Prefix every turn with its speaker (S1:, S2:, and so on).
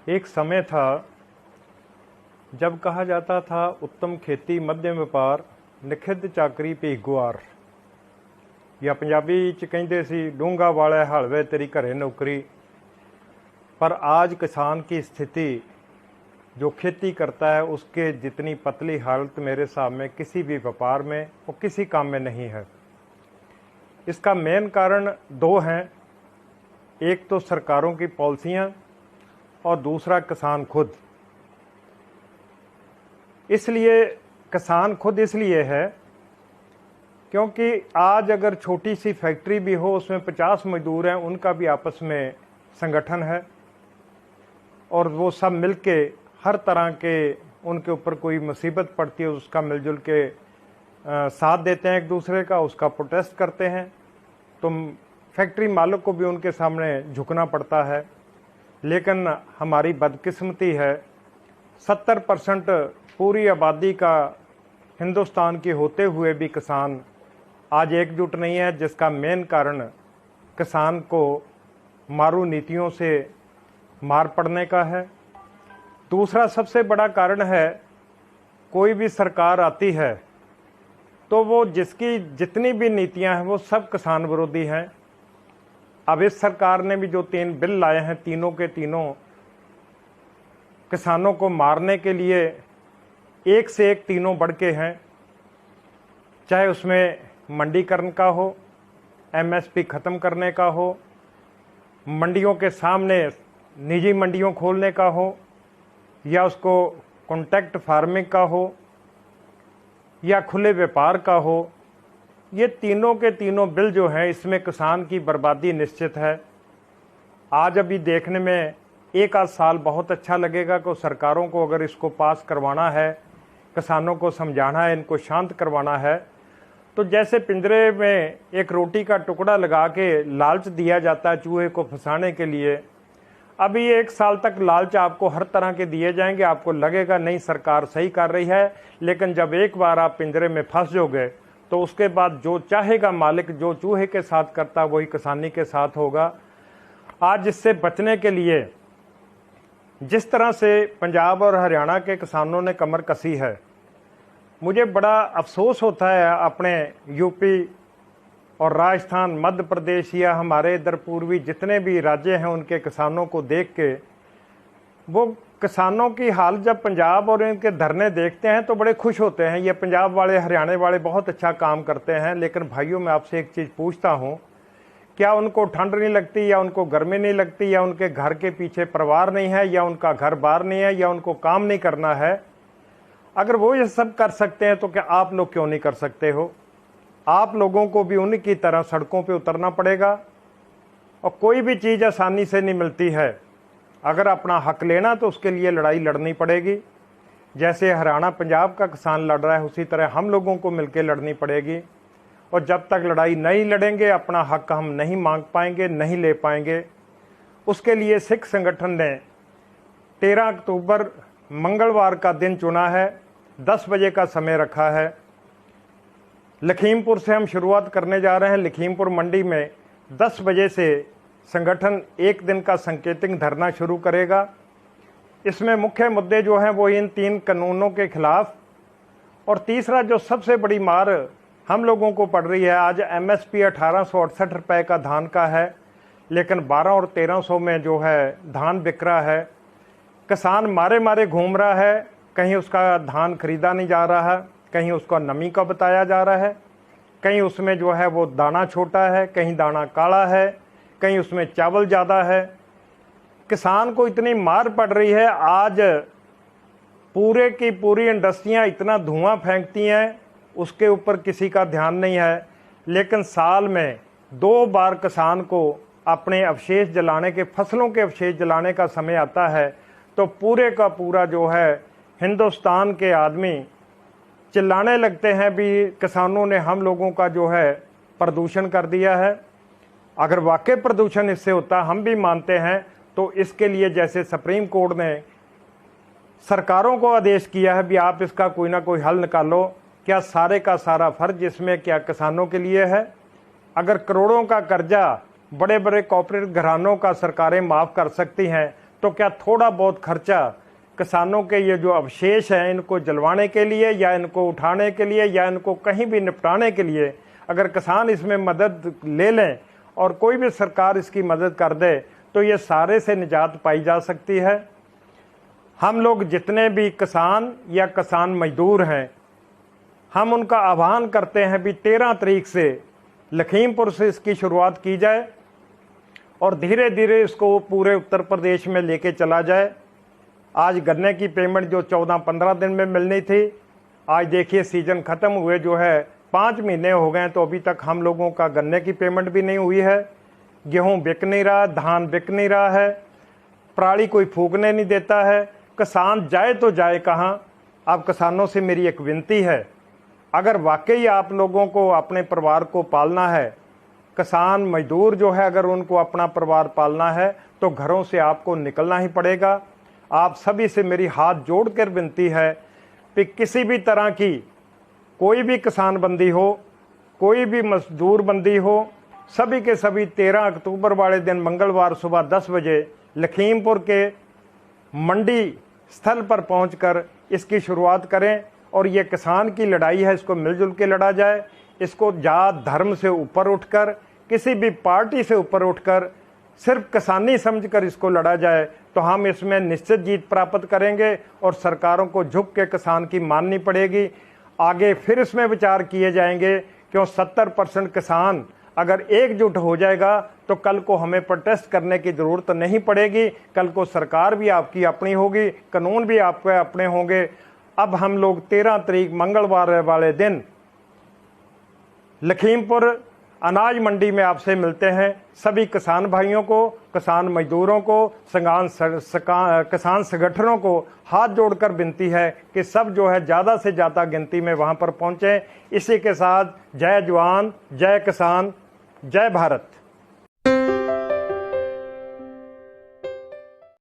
S1: एक समय था जब कहा जाता था उत्तम खेती मध्यम व्यापार निखिद्ध चाकरी पे गुआर या पंजाबी च कहते सी डूंगा वाले हलवे तेरी घरे नौकरी। पर आज किसान की स्थिति जो खेती करता है उसके जितनी पतली हालत मेरे हिसाब में किसी भी व्यापार में और किसी काम में नहीं है। इसका मेन कारण दो हैं, एक तो सरकारों की पॉलिसियां और दूसरा किसान खुद। इसलिए किसान खुद इसलिए है क्योंकि आज अगर छोटी सी फैक्ट्री भी हो उसमें 50 मजदूर हैं, उनका भी आपस में संगठन है और वो सब मिलके हर तरह के उनके ऊपर कोई मुसीबत पड़ती है उसका मिलजुल के साथ देते हैं एक दूसरे का, उसका प्रोटेस्ट करते हैं। तो फैक्ट्री मालिक को भी उनके सामने झुकना पड़ता है। लेकिन हमारी बदकिस्मती है 70% पूरी आबादी का हिंदुस्तान की होते हुए भी किसान आज एकजुट नहीं है, जिसका मेन कारण किसान को मारू नीतियों से मार पड़ने का है। दूसरा सबसे बड़ा कारण है कोई भी सरकार आती है तो वो जिसकी जितनी भी नीतियां हैं वो सब किसान विरोधी हैं। अब इस सरकार ने भी जो 3 बिल लाए हैं तीनों के तीनों किसानों को मारने के लिए एक से एक तीनों बढ़ के हैं, चाहे उसमें मंडीकरण का हो, एमएसपी ख़त्म करने का हो, मंडियों के सामने निजी मंडियों खोलने का हो, या उसको कॉन्ट्रैक्ट फार्मिंग का हो, या खुले व्यापार का हो। ये तीनों के तीनों बिल जो हैं इसमें किसान की बर्बादी निश्चित है। आज अभी देखने में एक आध साल बहुत अच्छा लगेगा कि सरकारों को अगर इसको पास करवाना है, किसानों को समझाना है, इनको शांत करवाना है, तो जैसे पिंजरे में एक रोटी का टुकड़ा लगा के लालच दिया जाता है चूहे को फंसाने के लिए, अभी 1 साल तक लालच आपको हर तरह के दिए जाएंगे। आपको लगेगा नहीं सरकार सही कर रही है, लेकिन जब एक बार आप पिंजरे में फंस जाओगे तो उसके बाद जो चाहेगा मालिक, जो चूहे के साथ करता वही किसानी के साथ होगा। आज इससे बचने के लिए जिस तरह से पंजाब और हरियाणा के किसानों ने कमर कसी है, मुझे बड़ा अफसोस होता है अपने यूपी और राजस्थान, मध्य प्रदेश या हमारे इधर पूर्वी जितने भी राज्य हैं उनके किसानों को देख के। वो किसानों की हाल जब पंजाब और इनके धरने देखते हैं तो बड़े खुश होते हैं, ये पंजाब वाले हरियाणा वाले बहुत अच्छा काम करते हैं। लेकिन भाइयों मैं आपसे एक चीज़ पूछता हूँ, क्या उनको ठंड नहीं लगती, या उनको गर्मी नहीं लगती, या उनके घर के पीछे परिवार नहीं है, या उनका घर बार नहीं है, या उनको काम नहीं करना है? अगर वो ये सब कर सकते हैं तो क्या आप लोग क्यों नहीं कर सकते हो? आप लोगों को भी उनकी तरह सड़कों पे उतरना पड़ेगा। और कोई भी चीज़ आसानी से नहीं मिलती है। अगर अपना हक लेना तो उसके लिए लड़ाई लड़नी पड़ेगी। जैसे हरियाणा पंजाब का किसान लड़ रहा है उसी तरह हम लोगों को मिलकर लड़नी पड़ेगी। और जब तक लड़ाई नहीं लड़ेंगे अपना हक हम नहीं मांग पाएंगे, नहीं ले पाएंगे। उसके लिए सिख संगठन ने 13 अक्टूबर मंगलवार का दिन चुना है, 10 बजे का समय रखा है। लखीमपुर से हम शुरुआत करने जा रहे हैं। लखीमपुर मंडी में 10 बजे से संगठन एक दिन का सांकेतिक धरना शुरू करेगा। इसमें मुख्य मुद्दे जो हैं वो इन 3 कानूनों के खिलाफ, और तीसरा जो सबसे बड़ी मार हम लोगों को पड़ रही है, आज एमएसपी 1868 रुपये का धान का है, लेकिन 12 और 1300 में जो है धान बिक रहा है। किसान मारे मारे घूम रहा है, कहीं उसका धान खरीदा नहीं जा रहा है, कहीं उसका नमी का बताया जा रहा है, कहीं उसमें जो है वो दाना छोटा है, कहीं दाना काला है, कहीं उसमें चावल ज़्यादा है। किसान को इतनी मार पड़ रही है, आज पूरे की पूरी इंडस्ट्रियां इतना धुआं फेंकती हैं, उसके ऊपर किसी का ध्यान नहीं है। लेकिन साल में 2 बार किसान को अपने अवशेष जलाने के, फसलों के अवशेष जलाने का समय आता है, तो पूरे का पूरा जो है हिंदुस्तान के आदमी चिल्लाने लगते हैं भी किसानों ने हम लोगों का जो है प्रदूषण कर दिया है। अगर वाकई प्रदूषण इससे होता, हम भी मानते हैं, तो इसके लिए जैसे सुप्रीम कोर्ट ने सरकारों को आदेश किया है भी आप इसका कोई ना कोई हल निकालो, क्या सारे का सारा फर्ज इसमें क्या किसानों के लिए है? अगर करोड़ों का कर्जा बड़े बड़े कॉर्पोरेट घरानों का सरकारें माफ़ कर सकती हैं, तो क्या थोड़ा बहुत खर्चा किसानों के ये जो अवशेष हैं इनको जलवाने के लिए या इनको उठाने के लिए या इनको कहीं भी निपटाने के लिए अगर किसान इसमें मदद ले लें और कोई भी सरकार इसकी मदद कर दे तो ये सारे से निजात पाई जा सकती है। हम लोग जितने भी किसान या किसान मजदूर हैं, हम उनका आह्वान करते हैं भी 13 तारीख से लखीमपुर से इसकी शुरुआत की जाए और धीरे धीरे इसको पूरे उत्तर प्रदेश में लेके चला जाए। आज गन्ने की पेमेंट जो 14-15 दिन में मिलनी थी, आज देखिए सीजन ख़त्म हुए जो है 5 महीने हो गए तो अभी तक हम लोगों का गन्ने की पेमेंट भी नहीं हुई है। गेहूं बिक नहीं रहा, धान बिक नहीं रहा है, पराली कोई फूकने नहीं देता है। किसान जाए तो जाए कहाँ। अब किसानों से मेरी एक विनती है, अगर वाकई आप लोगों को अपने परिवार को पालना है, किसान मजदूर जो है अगर उनको अपना परिवार पालना है तो घरों से आपको निकलना ही पड़ेगा। आप सभी से मेरी हाथ जोड़कर विनती है कि किसी भी तरह की कोई भी किसान बंदी हो, कोई भी मजदूर बंदी हो, सभी के सभी 13 अक्टूबर वाले दिन मंगलवार सुबह 10 बजे लखीमपुर के मंडी स्थल पर पहुंचकर इसकी शुरुआत करें। और ये किसान की लड़ाई है, इसको मिलजुल के लड़ा जाए। इसको जात धर्म से ऊपर उठकर, किसी भी पार्टी से ऊपर उठकर सिर्फ किसानी समझकर इसको लड़ा जाए तो हम इसमें निश्चित जीत प्राप्त करेंगे और सरकारों को झुक के किसान की माननी पड़ेगी। आगे फिर इसमें विचार किए जाएंगे क्यों 70% किसान अगर एकजुट हो जाएगा तो कल को हमें प्रोटेस्ट करने की ज़रूरत नहीं पड़ेगी। कल को सरकार भी आपकी अपनी होगी, कानून भी आपके अपने होंगे। अब हम लोग 13 तारीख मंगलवार वाले दिन लखीमपुर अनाज मंडी में आपसे मिलते हैं। सभी किसान भाइयों को, किसान मजदूरों को, किसान संगठनों को हाथ जोड़कर विनती है कि सब जो है ज़्यादा से ज़्यादा गिनती में वहाँ पर पहुँचें। इसी के साथ जय जवान, जय किसान, जय भारत।